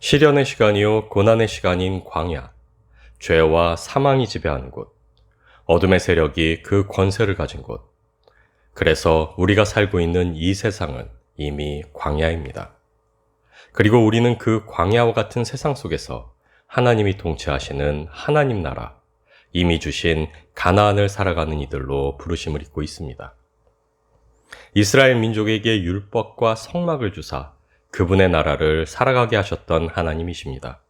시련의 시간이요 고난의 시간인 광야, 죄와 사망이 지배하는 곳, 어둠의 세력이 그 권세를 가진 곳. 그래서 우리가 살고 있는 이 세상은 이미 광야입니다. 그리고 우리는 그 광야와 같은 세상 속에서 하나님이 통치하시는 하나님 나라, 이미 주신 가나안을 살아가는 이들로 부르심을 입고 있습니다. 이스라엘 민족에게 율법과 성막을 주사 그분의 나라를 살아가게 하셨던 하나님이십니다.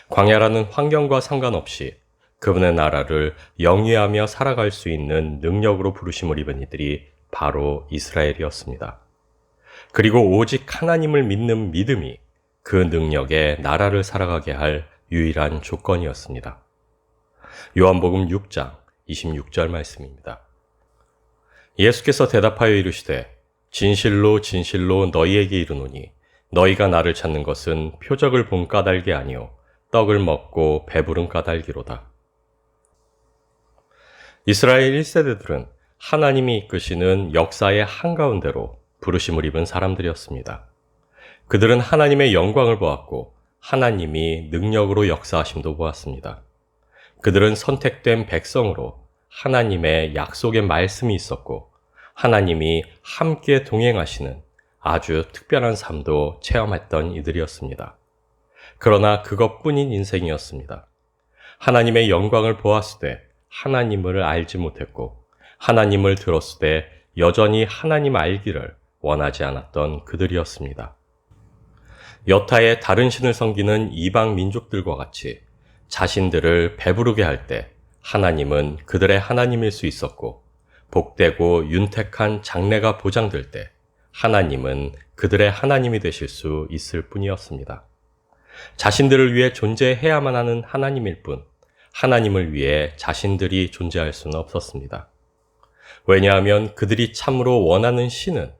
광야라는 환경과 상관없이 그분의 나라를 영위하며 살아갈 수 있는 능력으로 부르심을 입은 이들이 바로 이스라엘이었습니다. 그리고 오직 하나님을 믿는 믿음이 그 능력의 나라를 살아가게 할 유일한 조건이었습니다. 요한복음 6장 26절 말씀입니다. 예수께서 대답하여 이르시되 진실로 진실로 너희에게 이르노니 너희가 나를 찾는 것은 표적을 본 까닭이 아니요 떡을 먹고 배부른 까닭이로다. 이스라엘 1세대들은 하나님이 이끄시는 역사의 한가운데로 부르심을 입은 사람들이었습니다. 그들은 하나님의 영광을 보았고 하나님이 능력으로 역사하심도 보았습니다. 그들은 선택된 백성으로 하나님의 약속의 말씀이 있었고 하나님이 함께 동행하시는 아주 특별한 삶도 체험했던 이들이었습니다. 그러나 그것뿐인 인생이었습니다. 하나님의 영광을 보았을 때 하나님을 알지 못했고 하나님을 들었을 때 여전히 하나님 알기를 원하지 않았던 그들이었습니다. 여타의 다른 신을 섬기는 이방 민족들과 같이 자신들을 배부르게 할 때 하나님은 그들의 하나님일 수 있었고 복되고 윤택한 장래가 보장될 때 하나님은 그들의 하나님이 되실 수 있을 뿐이었습니다. 자신들을 위해 존재해야만 하는 하나님일 뿐 하나님을 위해 자신들이 존재할 수는 없었습니다. 왜냐하면 그들이 참으로 원하는 신은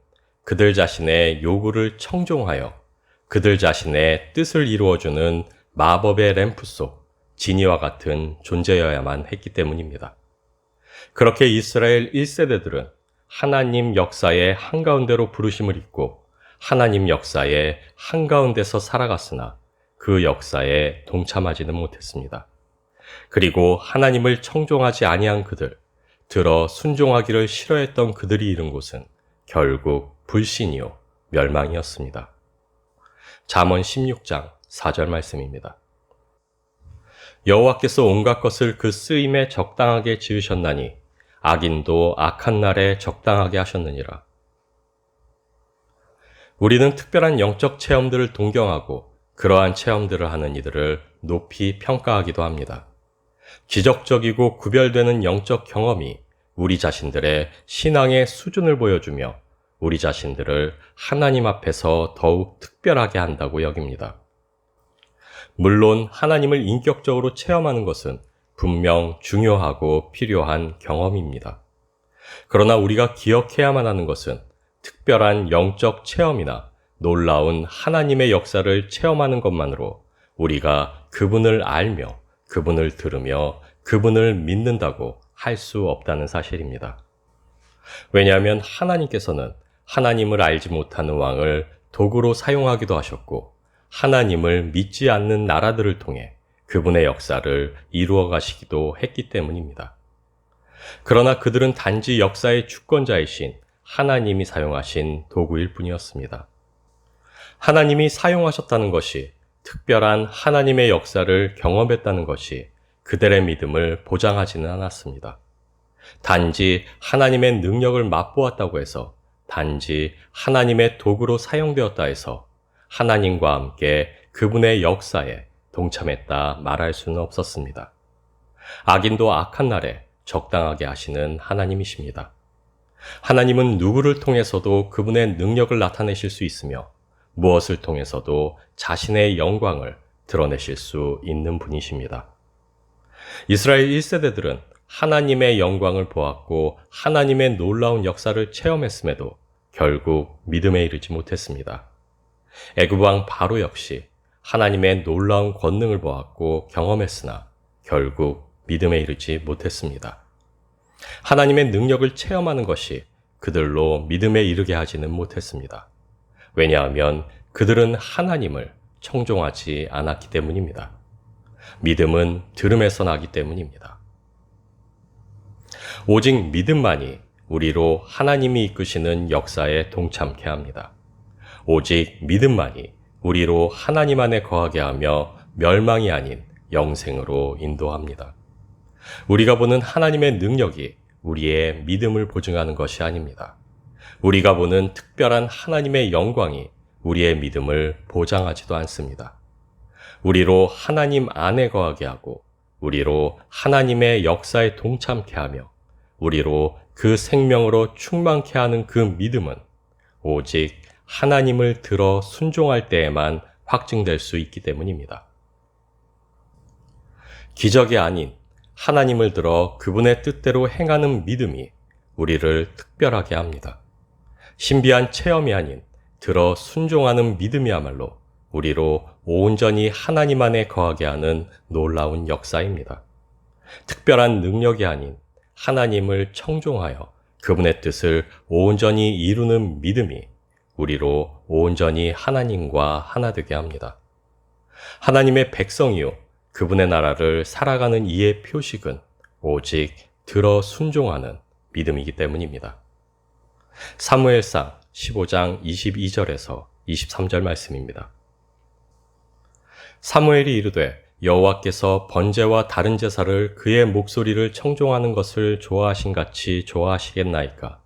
그들 자신의 요구를 청종하여 그들 자신의 뜻을 이루어주는 마법의 램프 속 지니와 같은 존재여야만 했기 때문입니다. 그렇게 이스라엘 1세대들은 하나님 역사의 한가운데로 부르심을 입고 하나님 역사의 한가운데서 살아갔으나 그 역사에 동참하지는 못했습니다. 그리고 하나님을 청종하지 아니한 그들, 들어 순종하기를 싫어했던 그들이 이른 곳은 결국 불신이요 멸망이었습니다. 잠언 16장 4절 말씀입니다. 여호와께서 온갖 것을 그 쓰임에 적당하게 지으셨나니 악인도 악한 날에 적당하게 하셨느니라. 우리는 특별한 영적 체험들을 동경하고 그러한 체험들을 하는 이들을 높이 평가하기도 합니다. 기적적이고 구별되는 영적 경험이 우리 자신들의 신앙의 수준을 보여주며 우리 자신들을 하나님 앞에서 더욱 특별하게 한다고 여깁니다. 물론 하나님을 인격적으로 체험하는 것은 분명 중요하고 필요한 경험입니다. 그러나 우리가 기억해야만 하는 것은 특별한 영적 체험이나 놀라운 하나님의 역사를 체험하는 것만으로 우리가 그분을 알며 그분을 들으며 그분을 믿는다고 할 수 없다는 사실입니다. 왜냐하면 하나님께서는 하나님을 알지 못하는 왕을 도구로 사용하기도 하셨고 하나님을 믿지 않는 나라들을 통해 그분의 역사를 이루어 가시기도 했기 때문입니다. 그러나 그들은 단지 역사의 주권자이신 하나님이 사용하신 도구일 뿐이었습니다. 하나님이 사용하셨다는 것이 특별한 하나님의 역사를 경험했다는 것이 그들의 믿음을 보장하지는 않았습니다. 단지 하나님의 능력을 맛보았다고 해서 단지 하나님의 도구로 사용되었다 해서 하나님과 함께 그분의 역사에 동참했다 말할 수는 없었습니다. 악인도 악한 날에 적당하게 하시는 하나님이십니다. 하나님은 누구를 통해서도 그분의 능력을 나타내실 수 있으며 무엇을 통해서도 자신의 영광을 드러내실 수 있는 분이십니다. 이스라엘 1세대들은 하나님의 영광을 보았고 하나님의 놀라운 역사를 체험했음에도 결국 믿음에 이르지 못했습니다. 애굽 왕 바로 역시 하나님의 놀라운 권능을 보았고 경험했으나 결국 믿음에 이르지 못했습니다. 하나님의 능력을 체험하는 것이 그들로 믿음에 이르게 하지는 못했습니다. 왜냐하면 그들은 하나님을 청종하지 않았기 때문입니다. 믿음은 들음에서 나기 때문입니다. 오직 믿음만이 우리로 하나님이 이끄시는 역사에 동참케 합니다. 오직 믿음만이 우리로 하나님 안에 거하게 하며 멸망이 아닌 영생으로 인도합니다. 우리가 보는 하나님의 능력이 우리의 믿음을 보증하는 것이 아닙니다. 우리가 보는 특별한 하나님의 영광이 우리의 믿음을 보장하지도 않습니다. 우리로 하나님 안에 거하게 하고 우리로 하나님의 역사에 동참케 하며 우리로 그 생명으로 충만케 하는 그 믿음은 오직 하나님을 들어 순종할 때에만 확증될 수 있기 때문입니다. 기적이 아닌 하나님을 들어 그분의 뜻대로 행하는 믿음이 우리를 특별하게 합니다. 신비한 체험이 아닌 들어 순종하는 믿음이야말로 우리로 온전히 하나님 안에 거하게 하는 놀라운 역사입니다. 특별한 능력이 아닌 하나님을 청종하여 그분의 뜻을 온전히 이루는 믿음이 우리로 온전히 하나님과 하나 되게 합니다. 하나님의 백성이요 그분의 나라를 살아가는 이의 표식은 오직 들어 순종하는 믿음이기 때문입니다. 사무엘상 15장 22절에서 23절 말씀입니다. 사무엘이 이르되 여호와께서 번제와 다른 제사를 그의 목소리를 청종하는 것을 좋아하신 같이 좋아하시겠나이까?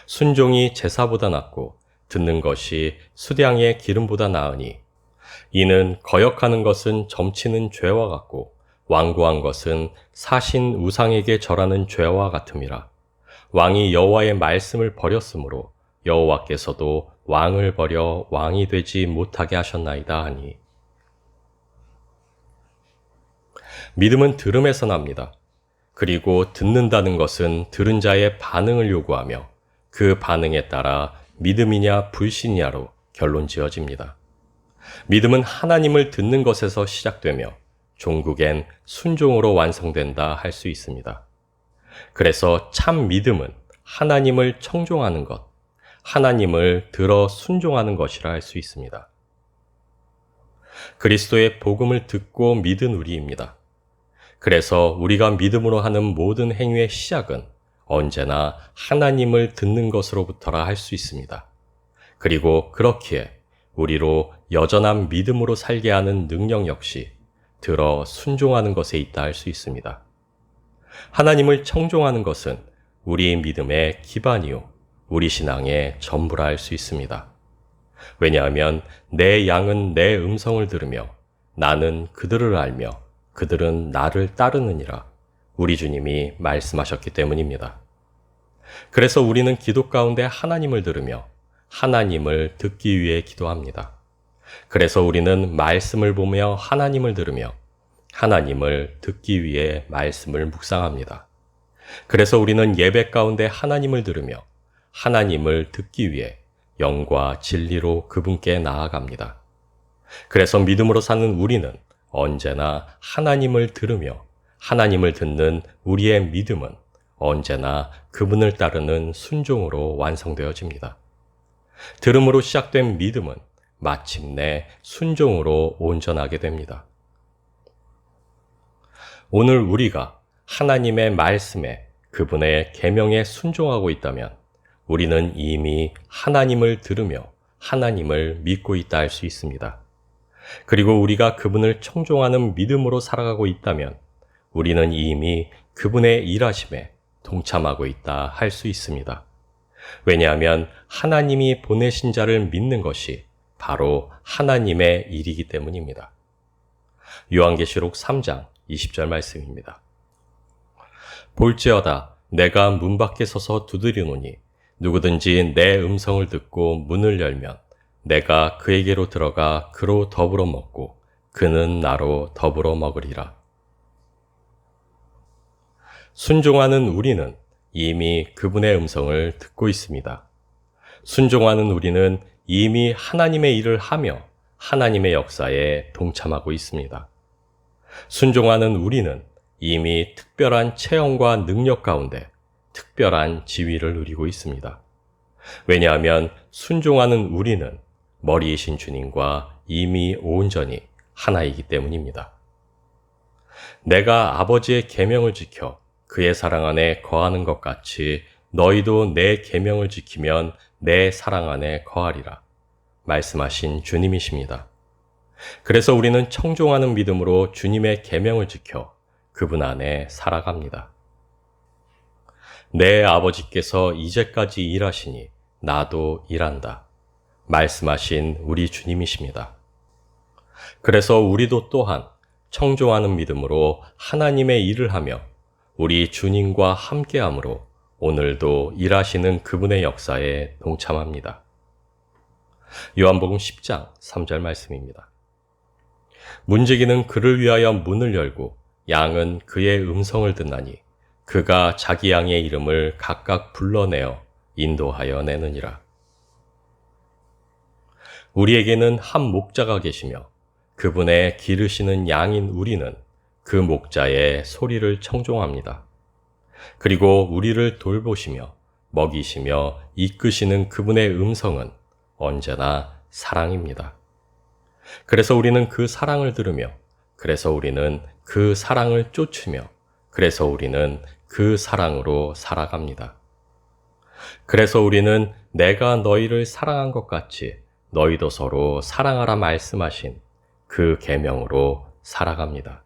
순종이 제사보다 낫고 듣는 것이 수량의 기름보다 나으니 이는 거역하는 것은 점치는 죄와 같고 완고한 것은 사신 우상에게 절하는 죄와 같음이라. 왕이 여호와의 말씀을 버렸으므로 여호와께서도 왕을 버려 왕이 되지 못하게 하셨나이다 하니. 믿음은 들음에서 납니다. 그리고 듣는다는 것은 들은 자의 반응을 요구하며 그 반응에 따라 믿음이냐 불신이냐로 결론 지어집니다. 믿음은 하나님을 듣는 것에서 시작되며 종국엔 순종으로 완성된다 할 수 있습니다. 그래서 참 믿음은 하나님을 청종하는 것, 하나님을 들어 순종하는 것이라 할 수 있습니다. 그리스도의 복음을 듣고 믿은 우리입니다. 그래서 우리가 믿음으로 하는 모든 행위의 시작은 언제나 하나님을 듣는 것으로부터라 할 수 있습니다. 그리고 그렇기에 우리로 여전한 믿음으로 살게 하는 능력 역시 들어 순종하는 것에 있다 할 수 있습니다. 하나님을 청종하는 것은 우리 믿음의 기반이요, 우리 신앙의 전부라 할 수 있습니다. 왜냐하면 내 양은 내 음성을 들으며 나는 그들을 알며 그들은 나를 따르느니라 우리 주님이 말씀하셨기 때문입니다. 그래서 우리는 기도 가운데 하나님을 들으며 하나님을 듣기 위해 기도합니다. 그래서 우리는 말씀을 보며 하나님을 들으며 하나님을 듣기 위해 말씀을 묵상합니다. 그래서 우리는 예배 가운데 하나님을 들으며 하나님을 듣기 위해 영과 진리로 그분께 나아갑니다. 그래서 믿음으로 사는 우리는 언제나 하나님을 들으며 하나님을 듣는 우리의 믿음은 언제나 그분을 따르는 순종으로 완성되어집니다. 들음으로 시작된 믿음은 마침내 순종으로 온전하게 됩니다. 오늘 우리가 하나님의 말씀에 그분의 계명에 순종하고 있다면 우리는 이미 하나님을 들으며 하나님을 믿고 있다 할 수 있습니다. 그리고 우리가 그분을 청종하는 믿음으로 살아가고 있다면 우리는 이미 그분의 일하심에 동참하고 있다 할 수 있습니다. 왜냐하면 하나님이 보내신 자를 믿는 것이 바로 하나님의 일이기 때문입니다. 요한계시록 3장 20절 말씀입니다. 볼지어다 내가 문 밖에 서서 두드리노니 누구든지 내 음성을 듣고 문을 열면 내가 그에게로 들어가 그로 더불어 먹고 그는 나로 더불어 먹으리라. 순종하는 우리는 이미 그분의 음성을 듣고 있습니다. 순종하는 우리는 이미 하나님의 일을 하며 하나님의 역사에 동참하고 있습니다. 순종하는 우리는 이미 특별한 체험과 능력 가운데 특별한 지위를 누리고 있습니다. 왜냐하면 순종하는 우리는 머리이신 주님과 이미 온전히 하나이기 때문입니다. 내가 아버지의 계명을 지켜 그의 사랑 안에 거하는 것 같이 너희도 내 계명을 지키면 내 사랑 안에 거하리라 말씀하신 주님이십니다. 그래서 우리는 청종하는 믿음으로 주님의 계명을 지켜 그분 안에 살아갑니다. 내 아버지께서 이제까지 일하시니 나도 일한다 말씀하신 우리 주님이십니다. 그래서 우리도 또한 청종하는 믿음으로 하나님의 일을 하며 우리 주님과 함께함으로 오늘도 일하시는 그분의 역사에 동참합니다. 요한복음 10장 3절 말씀입니다. 문지기는 그를 위하여 문을 열고 양은 그의 음성을 듣나니 그가 자기 양의 이름을 각각 불러내어 인도하여 내느니라. 우리에게는 한 목자가 계시며 그분의 기르시는 양인 우리는 그 목자의 소리를 청종합니다. 그리고 우리를 돌보시며 먹이시며 이끄시는 그분의 음성은 언제나 사랑입니다. 그래서 우리는 그 사랑을 들으며, 그래서 우리는 그 사랑을 쫓으며, 그래서 우리는 그 사랑으로 살아갑니다. 그래서 우리는 내가 너희를 사랑한 것 같이 너희도 서로 사랑하라 말씀하신 그 계명으로 살아갑니다.